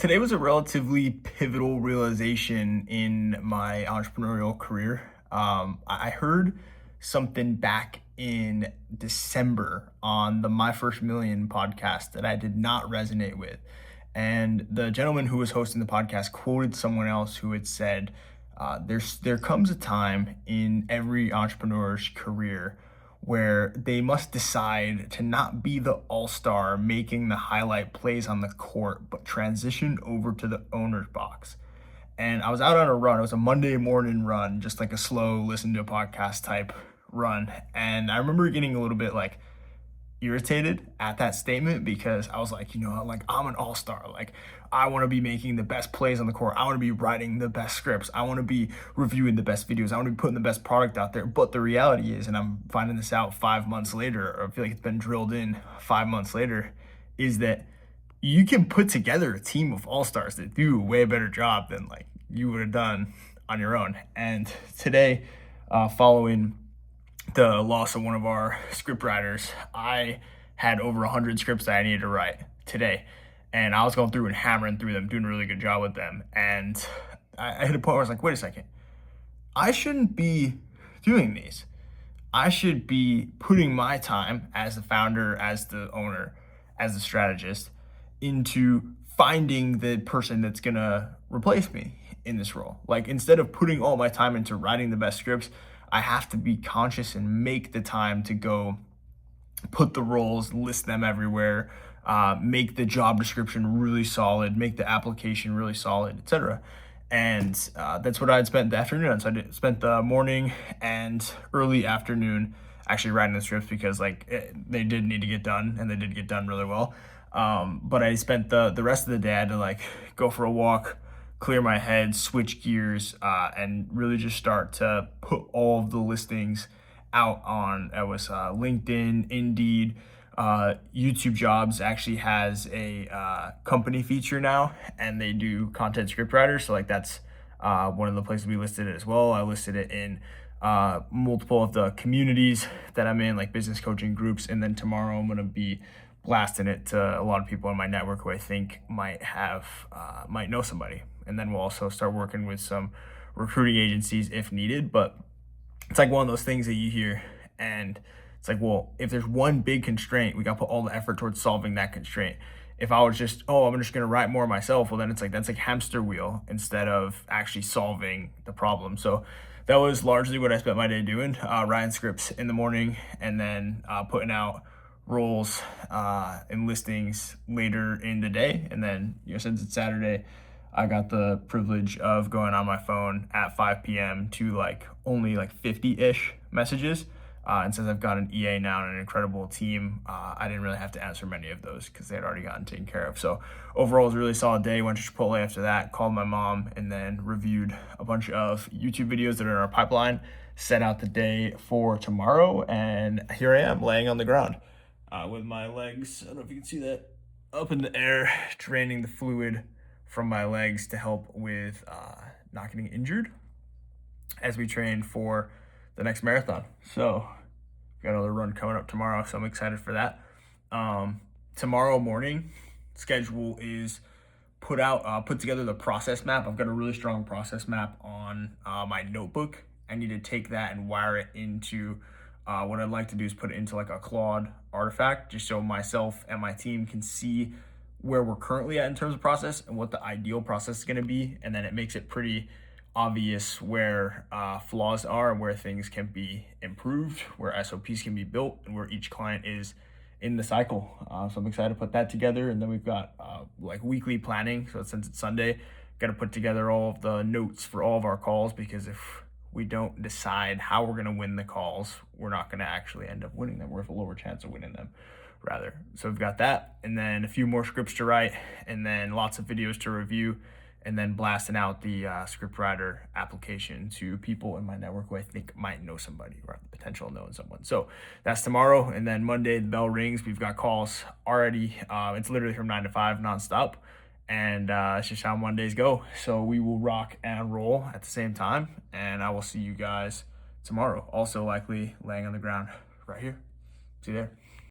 Today was a relatively pivotal realization in my entrepreneurial career. I heard something back in December on the My First Million podcast that I did not resonate with. And the gentleman who was hosting the podcast quoted someone else who had said, there comes a time in every entrepreneur's career where they must decide to not be the all-star making the highlight plays on the court, but transition over to the owner's box. And I was out on a run. It was a Monday morning run, just like a slow listen to a podcast type run. And I remember getting a little bit like irritated at that statement because I was like, like I'm an all-star. Like I want to be making the best plays on the court. I want to be writing the best scripts. I want to be reviewing the best videos. I want to be putting the best product out there. But the reality is, and I'm finding this out 5 months later, or I feel like it's been drilled in 5 months later, is that you can put together a team of all-stars that do a way better job than like you would have done on your own. And today, following the loss of one of our script writers, I had over 100 scripts that I needed to write today. And I was going through and hammering through them, doing a really good job with them. And I hit a point where I was like, wait a second, I shouldn't be doing these. I should be putting my time as the founder, as the owner, as the strategist into finding the person that's going to replace me in this role. Like instead of putting all my time into writing the best scripts, I have to be conscious and make the time to go put the roles, list them everywhere, make the job description really solid, make the application really solid, etc. And that's what I'd spent the afternoon on. So I spent the morning and early afternoon actually writing the scripts because they did need to get done and they did get done really well. But I spent the rest of the day, I had to like go for a walk, clear my head, switch gears, and really just start to put all of the listings out on, it was LinkedIn, Indeed, YouTube Jobs actually has a company feature now, and they do content scriptwriters. So like that's one of the places we listed it as well. I listed it in multiple of the communities that I'm in, like business coaching groups. And then tomorrow I'm going to be blasting it to a lot of people in my network who I think might know somebody. And then we'll also start working with some recruiting agencies if needed. But it's like one of those things that you hear and it's like, well, if there's one big constraint, we got to put all the effort towards solving that constraint. If I was just, I'm just going to write more myself, well, then it's like, that's like hamster wheel instead of actually solving the problem. So that was largely what I spent my day doing, writing scripts in the morning and then putting out roles and listings later in the day. And then, since it's Saturday, I got the privilege of going on my phone at 5 p.m. to only 50-ish messages. And since I've got an EA now and an incredible team, I didn't really have to answer many of those because they had already gotten taken care of. So overall, it was a really solid day. Went to Chipotle after that, called my mom, and then reviewed a bunch of YouTube videos that are in our pipeline, set out the day for tomorrow. And here I am laying on the ground with my legs, I don't know if you can see that, up in the air, draining the fluid from my legs to help with not getting injured as we train for the next marathon. So got another run coming up tomorrow, so I'm excited for that. Tomorrow morning schedule is put together the process map. I've got a really strong process map on my notebook. I need to take that and wire it into what I'd like to do is put it into like a Claude artifact, just so myself and my team can see where we're currently at in terms of process and what the ideal process is going to be. And then it makes it pretty obvious where flaws are and where things can be improved, where SOPs can be built, and where each client is in the cycle. So I'm excited to put that together. And then we've got weekly planning. So since it's Sunday, got to put together all of the notes for all of our calls, because if we don't decide how we're going to win the calls, we're not going to actually end up winning them. We have a lower chance of winning them, rather. So we've got that, and then a few more scripts to write, and then lots of videos to review, and then blasting out the scriptwriter application to people in my network who I think might know somebody or have the potential of knowing someone. So that's tomorrow. And then Monday, the bell rings. We've got calls already. It's literally from 9 to 5 nonstop. And it's just how Mondays go. So we will rock and roll at the same time. And I will see you guys tomorrow. Also likely laying on the ground right here. See you there.